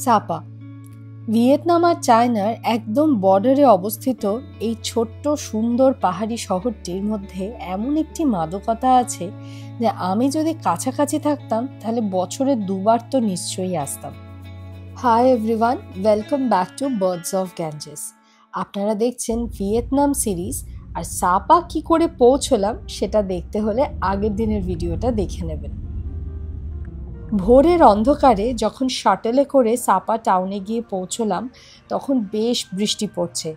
সাপা Vietnam আর চায়নার একদম বর্ডারে অবস্থিত এই ছোট্ট সুন্দর পাহাড়ি শহরটির মধ্যে এমন একটি মাদকতা আছে যে আমি যদি কাছাকাছি থাকতাম তাহলে বছরে দুবার তো নিশ্চয়ই আসতাম। Hi everyone, welcome back to birds of Ganges. আপনারা দেখছেন ভিয়েতনাম সিরিজ, আর সাপা কি করে পৌঁছলাম সেটা দেখতে হলে আগের দিনের ভিডিওটা দেখে নেবেন। ভোরের অন্ধকারে যখন শাটলে করে সাপা টাউনে গিয়ে পৌঁছলাম তখন বেশ বৃষ্টি পড়ছে,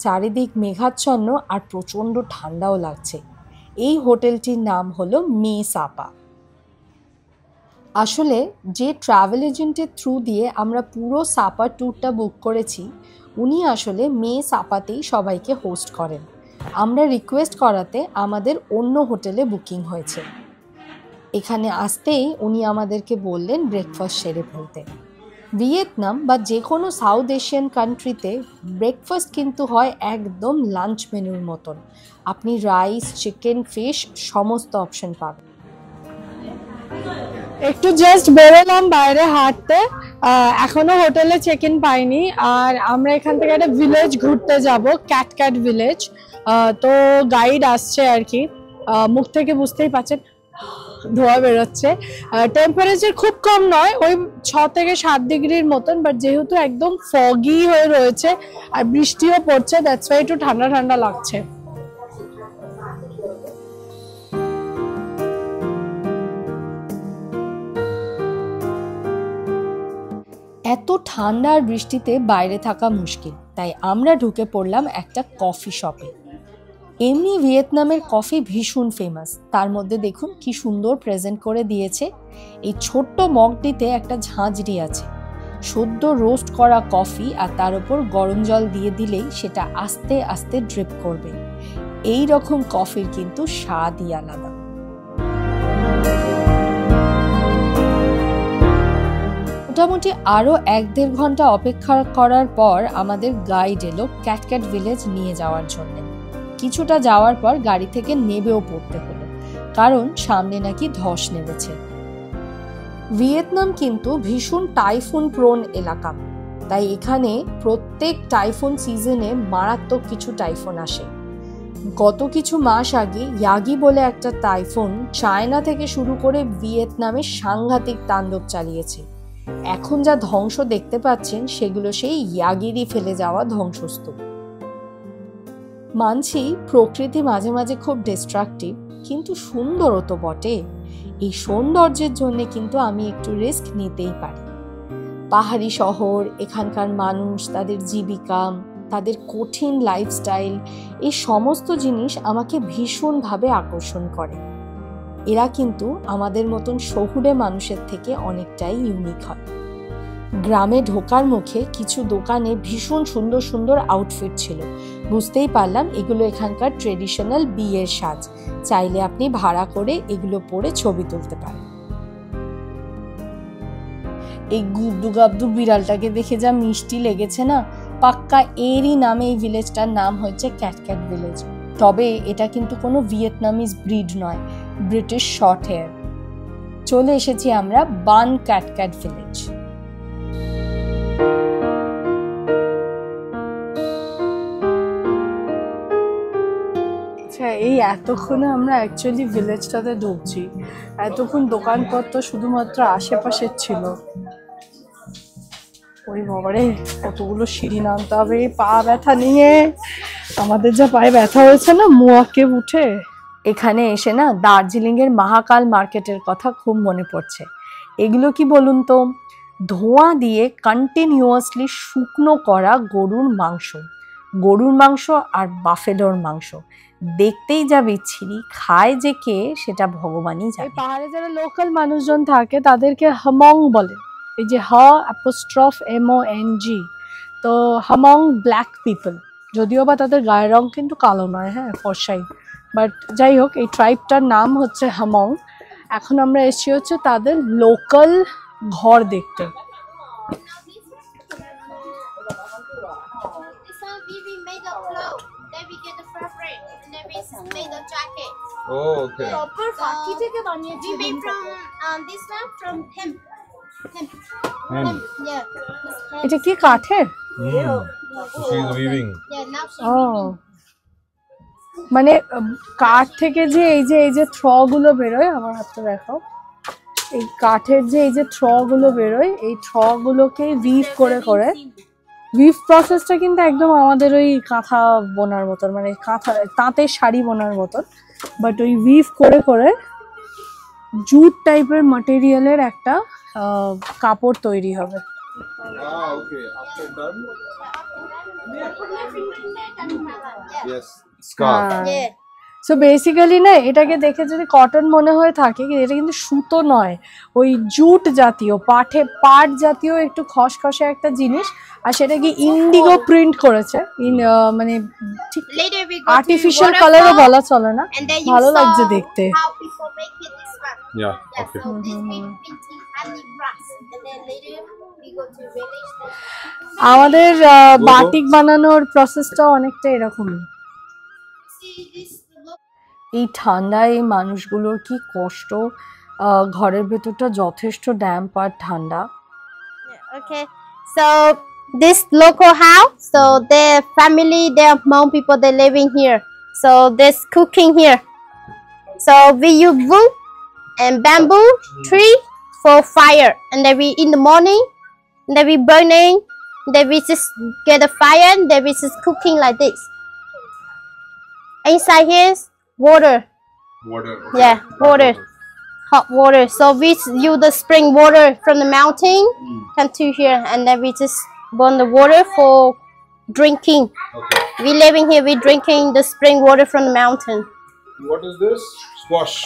চারিদিক মেঘাচ্ছন্ন আর প্রচণ্ড ঠান্ডাও লাগছে। এই হোটেলটির নাম হলো মে সাপা। আসলে যে ট্রাভেল এজেন্টের থ্রু দিয়ে আমরা পুরো সাপা ট্যুরটা বুক করেছি উনি আসলে মে সাপাতেই সবাইকে হোস্ট করেন। আমরা রিকোয়েস্ট করাতে আমাদের অন্য হোটেলে বুকিং হয়েছে। এখানে আসতেই উনি আমাদেরকে বললেন ব্রেকফাস্ট সেরে ফেলতে। ভিয়েতনাম বা যে কোনো সাউথ এশিয়ান কান্ট্রিতে ব্রেকফাস্ট কিন্তু হয় একদম লাঞ্চ মেনুর মতন। আপনি রাইস, চিকেন, ফিশ সমস্ত অপশন পাবেন। একটু জাস্ট বেরোলাম বাইরে হাঁটতে, এখনো হোটেলে চেক ইন পাইনি। আর আমরা এখান থেকে একটা ভিলেজ ঘুরতে যাব, ক্যাট ভিলেজ। তো গাইড আসছে আর কি, মুখ থেকে বুঝতেই পারছেন ধোয়া বেরোচ্ছে। টেম্পারেচার খুব কম নয়, ওই 6 থেকে 7 ডিগ্রির মতন, বাট যেহেতু একদম ফগি হয়ে রয়েছে আর বৃষ্টিও পড়ছে, দ্যাটস ওয়াই একটু ঠান্ডা ঠান্ডা লাগছে। এত ঠান্ডা আর বৃষ্টিতে বাইরে থাকা মুশকিল, তাই আমরা ঢুকে পড়লাম একটা কফি শপে। এমনি ভিয়েতনামের কফি ভীষণ ফেমাস, তার মধ্যে দেখুন কি সুন্দর প্রেজেন্ট করে দিয়েছে। এই ছোট্ট মগটিতে একটা ঝাঁঝরি আছে, সদ্য রোস্ট করা কফি, আর তার উপর গরম জল দিয়ে দিলেই সেটা আস্তে আস্তে ড্রিপ করবে। এই রকম কফির কিন্তু স্বাদই আলাদা। মোটামুটি আরও 1-1.5 ঘন্টা অপেক্ষা করার পর আমাদের গাইড এলো ক্যাট ভিলেজ নিয়ে যাওয়ার জন্য। কিছুটা যাওয়ার পর গাড়ি থেকে নেবেও পড়তে হলো, কারণ সামনে নাকি ধস নেমেছে। ভিয়েতনাম কিন্তু ভীষণ টাইফুন প্রোন এলাকা, তাই এখানে প্রত্যেক টাইফুন সিজনে মারাত্মক কিছু টাইফুন আসে। গত কিছু মাস আগে ইয়াগি বলে একটা টাইফুন চায়না থেকে শুরু করে ভিয়েতনামে সাংঘাতিক তাণ্ডব চালিয়েছে। এখন যা ধ্বংস দেখতে পাচ্ছেন সেগুলো সেই ইয়াগিরই ফেলে যাওয়া ধ্বংসস্তূপ। মানছি প্রকৃতি মাঝে মাঝে খুব ডিস্ট্রাকটিভ, কিন্তু সুন্দরও তো বটে। এই সৌন্দর্যের জন্য কিন্তু আমি একটু রিস্ক নিতেই পারি। পাহাড়ি শহর, এখানকার মানুষ, তাদের জীবিকা, তাদের কঠিন লাইফস্টাইল, এই সমস্ত জিনিস আমাকে ভীষণভাবে আকর্ষণ করে। এরা কিন্তু আমাদের মতন শহুরে মানুষের থেকে অনেকটাই ইউনিক হয়। গ্রামে ঢোকার মুখে কিছু দোকানে ভীষণ সুন্দর সুন্দর আউটফিট ছিল, বুঝতেই পারলাম এগুলো এখানকার ট্রেডিশনাল বিয়ের সাজ। চাইলে আপনি ভাড়া করে এগুলো পরে ছবি তুলতে পারেন। এই গুবদু গাবদু বিড়ালটাকে দেখে যা মিষ্টি লেগেছে না, পাক্কা এরই নামে এই ভিলেজটার নাম হচ্ছে ক্যাট ভিলেজ। তবে এটা কিন্তু কোনো ভিয়েতনামিজ ব্রিড নয়, ব্রিটিশ শর্ট হেয়ার। চলে এসেছি আমরা বান ক্যাট ভিলেজ। এই এতক্ষণে আমরা অ্যাকচুয়ালি ভিলেজটাতে ঢুকছি। এতক্ষণ দোকানপত্র শুধুমাত্র আশেপাশের ছিল। ওই বাবারে, কতগুলো সিঁড়ি নামতে হবে, পা ব্যথা নিয়ে। আমাদের যা পায়ে ব্যথা হয়েছে না মুয়াকে উঠে। এখানে এসে না দার্জিলিং এর মহাকাল মার্কেটের কথা খুব মনে পড়ছে। এগুলো কি বলুন তো, ধোঁয়া দিয়ে কন্টিনিউয়াসলি শুকনো করা গরুর মাংস আর বাফেলোর মাংস। দেখতেই যা বিচ্ছিরি, খায় যে কে সেটা ভগবানই জানে। পাহাড়ে যারা লোকাল মানুষজন থাকে তাদেরকে হামং বলে, এই যে HAMONG। তো হামং ব্ল্যাক পিপল, যদিও বা তাদের গায়ের রং কিন্তু কালো নয়, হ্যাঁ ফর্সাই, বাট যাই হোক এই ট্রাইবটার নাম হচ্ছে হামং। এখন আমরা এসেছি হচ্ছে তাদের লোকাল ঘর দেখতে। Oh, okay. Proper khaki থেকে বানিয়েছি। We made from this one from hemp. Hem. Yeah. এটা কি কাঠের? She's weaving. Yeah, now she's ও মানে কাঠ থেকে যে এই যে থ্র গুলো বেরোয়, আমার হাতটা দেখাও, এই কাঠের যে এই যে থ্র গুলো বেরোয়, এই থ্র গুলোকে উইভ করে করে, উইভ প্রসেসটা কিন্তু একদম আমাদের ওই কাঁথা বোনার মতন, মানে কাঁথা তাঁতের শাড়ি বোনার মতন, বাট ওই উইভ করে করে জুট টাইপের ম্যাটেরিয়ালের একটা কাপড় তৈরি হবে। Okay. After done. Yes. Scarf. Yeah. So basically না, এটাকে দেখে যদি কটন মনে হয়ে থাকে, এটা কিন্তু সুতো নয়, ওই জুট জাতীয় পাট জাতীয় একটু খসখসে একটা জিনিস, আর সেটাকে ইন্ডিগো প্রিন্ট করেছে, মানে ঠিক Later we go artificial to কালারও waterfall, বলা চলে না, and then you ভালো saw লাগছে দেখতে। how people make it this one. Yeah. Yeah, Okay. so this we painting honey grass, and then later we go to village. আমাদের batik বানানোর প্রসেসটাও অনেকটা এরকমই। See this look. এই ঠান্ডায় এই মানুষগুলোর কি কষ্ট, ঘরের ভেতরটা যথেষ্ট ড্যাম্প আর ঠান্ডা। Okay, so this local house, so their family, their Hmong people, they're living here. So there's cooking here. So we use wood and bamboo tree for fire, and then we in the morning, and then we burning, then we just get a fire, and then we just cooking like this. Inside here is water, Water. Yeah, water. hot water. So we use the spring water from the mountain, come to here, and then we just burn the water for drinking. Okay. We living here, we drinking the spring water from the mountain. What is this? Squash.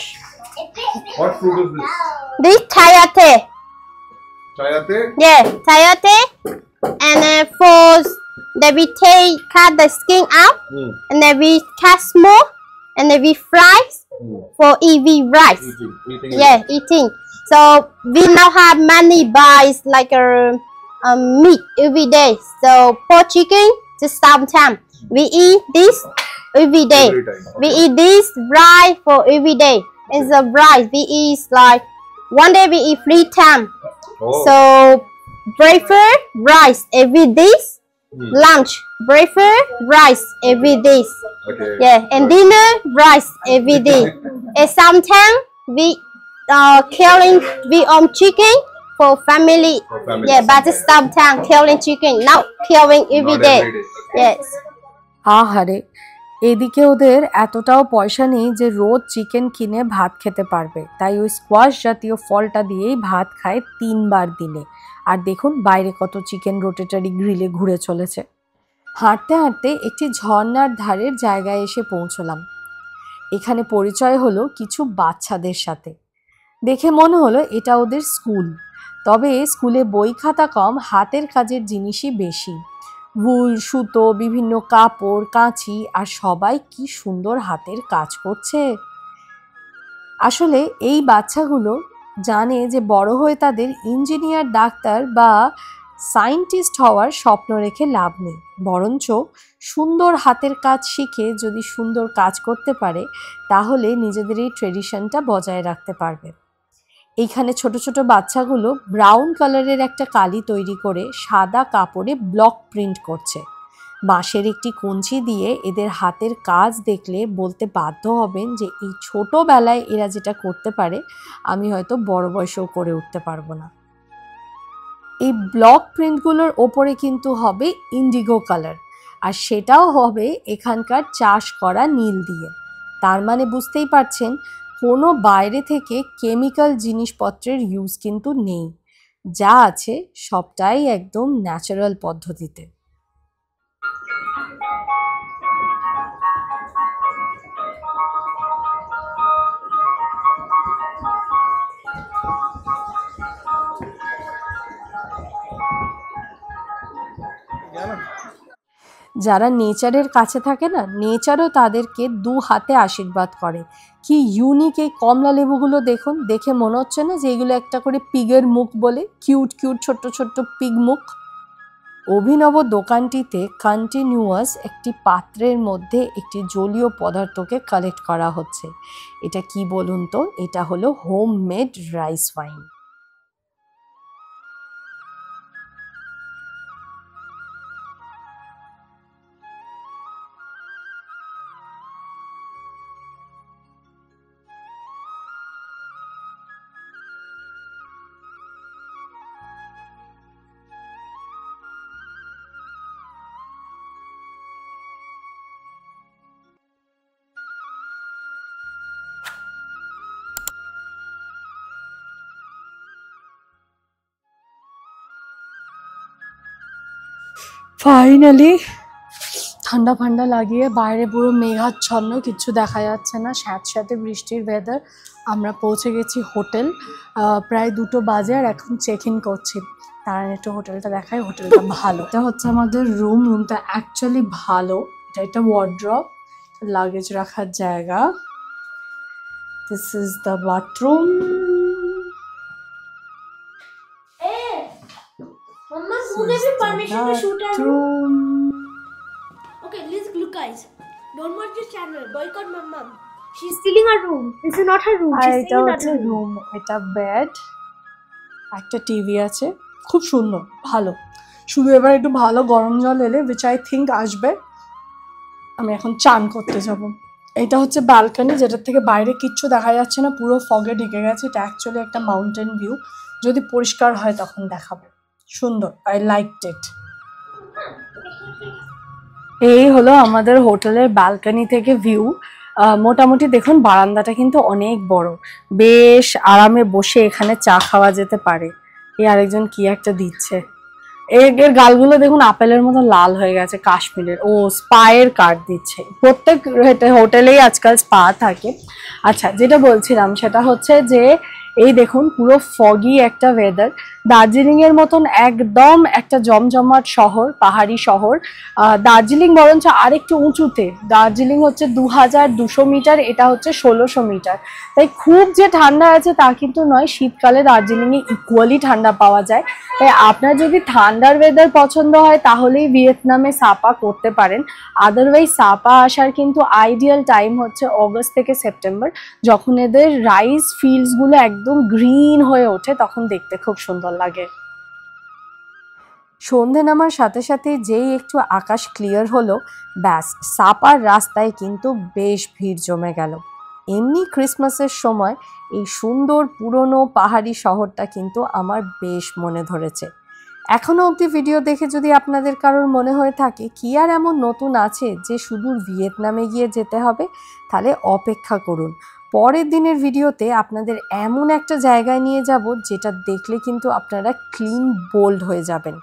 What fruit is this? This tayate, Chayate? yeah, tayate, and then for then we cut the skin out, and then we cut small, and then we fry for EV rice. Eating. Yeah, eating. So we now have money buys like a meat every day. So pork chicken just sometimes. We eat this every day. Every time. We Okay. eat this rice for every day. It's a rice. We eat like one day we eat 3 times. Oh. So breakfast rice every day. Lunch breakfast rice every day. Okay. Yeah, and Right. dinner rice every day. And sometimes we killing we chicken for family. For family. Yeah, but sometimes killing chicken, not killing every Not day. every day. Okay. Yes. আহারে, এদিকে ওদের এতটাও পয়সা নেই যে রোজ chicken কিনে ভাত খেতে পারবে, তাই ওই স্কোয়াশ জাতীয় ফলটা দিয়েই ভাত খায় 3 বার দিনে। আর দেখুন বাইরে কত চিকেন রোটেটারি গ্রিলে ঘুরে চলেছে। হাঁটতে হাঁটতে একটি ঝর্ণার ধারের জায়গায় এসে পৌঁছলাম। এখানে পরিচয় হলো কিছু বাচ্চাদের সাথে। দেখে মনে হলো এটা ওদের স্কুল, তবে স্কুলে বই খাতা কম, হাতের কাজের জিনিসই বেশি। উল, সুতো, বিভিন্ন কাপড়, কাঁচি, আর সবাই কি সুন্দর হাতের কাজ করছে। আসলে এই বাচ্চাগুলো জানে যে বড় হয়ে তাদের ইঞ্জিনিয়ার, ডাক্তার বা সায়েন্টিস্ট হওয়ার স্বপ্ন রেখে লাভ নেই, বরঞ্চ সুন্দর হাতের কাজ শিখে যদি সুন্দর কাজ করতে পারে তাহলে নিজেদের এই ট্রেডিশনটা বজায় রাখতে পারবে। এইখানে ছোট ছোট বাচ্চাগুলো ব্রাউন কালারের একটা কালি তৈরি করে সাদা কাপড়ে ব্লক প্রিন্ট করছে। বাঁশের একটি কঞ্চি দিয়ে এদের হাতের কাজ দেখলে বলতে বাধ্য হবেন যে এই ছোটোবেলায় এরা যেটা করতে পারে আমি হয়তো বড় বয়সেও করে উঠতে পারবো না। এই ব্লক প্রিন্টগুলোর ওপরে কিন্তু হবে ইন্ডিগো কালার, আর সেটাও হবে এখানকার চাষ করা নীল দিয়ে। তার মানে বুঝতেই পারছেন কোনো বাইরে থেকে কেমিক্যাল জিনিসপত্রের ইউজ কিন্তু নেই, যা আছে সবটাই একদম ন্যাচারাল পদ্ধতিতে। যারা নেচারের কাছে থাকে না, নেচারও তাদেরকে 2 হাতে আশীর্বাদ করে। কি ইউনিক এই কমলা লেবুগুলো দেখুন, দেখে মনে হচ্ছে না যে এগুলো একটা করে পিগের মুখ বলে, কিউট কিউট ছোট্ট ছোট্ট পিগ মুখ। অভিনব দোকানটিতে কন্টিনিউয়াস একটি পাত্রের মধ্যে একটি জলীয় পদার্থকে কালেক্ট করা হচ্ছে। এটা কি বলুন তো? এটা হলো home made rice wine. Finally ঠান্ডা ঠান্ডা লাগিয়ে বাইরে পুরো মেঘাচ্ছন্ন, কিচ্ছু দেখা যাচ্ছে না, স্যাঁতস্যাঁতে বৃষ্টির ওয়েদার। আমরা পৌঁছে গেছি হোটেল, প্রায় 2টো বাজে আর এখন চেক ইন করছি। তার একটু হোটেলটা দেখাই, হোটেলটা ভালো। এটা হচ্ছে আমাদের রুমটা অ্যাকচুয়ালি ভালো। এটা একটা ওয়ার্ড্রপ, লাগেজ রাখার জায়গা। This is the bathroom. Mama, who gave you permission to shoot our room? Okay, look guys. Don't watch this channel. Boycott my mom. She's stealing our room. This is not her room. আর She's এটা stealing our হচ্ছে room. Room, এটা bed, একটা TV আছে, খুব সুন্দর, ভালো। শুধু এবার একটু ভালো গরম জল এলে, উইচ আই থিঙ্ক আসবে। আমি এখন চান করতে যাব। এটা হচ্ছে ব্যালকনি, যেটার থেকে বাইরে কিচ্ছু দেখা যাচ্ছে না, পুরো ফগে ঢেকে গেছে। এটা অ্যাকচুয়ালি একটা মাউন্টেন ভিউ, যদি পরিষ্কার হয় তখন দেখাবো। সুন্দর, আই লাইকড ইট। এই হলো আমাদের হোটেলের ব্যালকনি থেকে ভিউ। মোটামুটি দেখুন বারান্দাটা কিন্তু অনেক বড়, বেশ আরামে বসে এখানে চা খাওয়া যেতে পারে। এই আরেকজন কি একটা দিচ্ছে, এর গালগুলো দেখুন আপেলের মতো লাল হয়ে গেছে, কাশ্মীরের। ও স্পায়ের কার্ড দিচ্ছে, প্রত্যেক হোটেলেই আজকাল স্পা থাকে। আচ্ছা, যেটা বলছিলাম সেটা হচ্ছে যে এই দেখুন পুরো ফগি একটা ওয়েদার। দার্জিলিংয়ের মতন একদম একটা জমজমাট শহর, পাহাড়ি শহর। দার্জিলিং বরঞ্চ আরেকটু উঁচুতে। দার্জিলিং হচ্ছে 2200 মিটার, এটা হচ্ছে 1600 মিটার। তাই খুব যে ঠান্ডা আছে তা কিন্তু নয়, শীতকালে দার্জিলিংয়ে ইকুয়ালি ঠান্ডা পাওয়া যায়। তাই আপনার যদি ঠান্ডার ওয়েদার পছন্দ হয় তাহলেই ভিয়েতনামে সাপা করতে পারেন। আদারওয়াইজ সাপা আসার কিন্তু আইডিয়াল টাইম হচ্ছে অগস্ট থেকে সেপ্টেম্বর, যখন এদের রাইস ফিল্ডসগুলো একদম গ্রিন হয়ে ওঠে, তখন দেখতে খুব সুন্দর লাগে। সন্ধে নামার সাথে সাথে যেই একটু আকাশ ক্লিয়ার হলো, ব্যাস সাপার রাস্তায় কিন্তু বেশ ভিড় জমে গেল। এমনি ক্রিসমাসের সময় এই সুন্দর পুরনো পাহাড়ি শহরটা কিন্তু আমার বেশ মনে ধরেছে। এখনও অবধি ভিডিও দেখে যদি আপনাদের কারোর মনে হয়ে থাকে কি আর এমন নতুন আছে যে সুদূর ভিয়েতনামে গিয়ে যেতে হবে, তাহলে অপেক্ষা করুন। পরের দিনের ভিডিওতে আপনাদের এমন একটা জায়গায় নিয়ে যাব যেটা দেখলে কিন্তু আপনারা ক্লিন বোল্ড হয়ে যাবেন।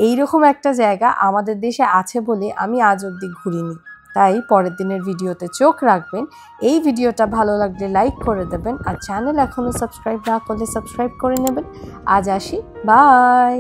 এইরকম একটা জায়গা আমাদের দেশে আছে বলে আমি আজ অবধি ঘুরিনি। তাই পরের দিনের ভিডিওতে চোখ রাখবেন। এই ভিডিওটা ভালো লাগলে লাইক করে দেবেন, আর চ্যানেল এখনও সাবস্ক্রাইব না করলে সাবস্ক্রাইব করে নেবেন। আজ আসি, বাই।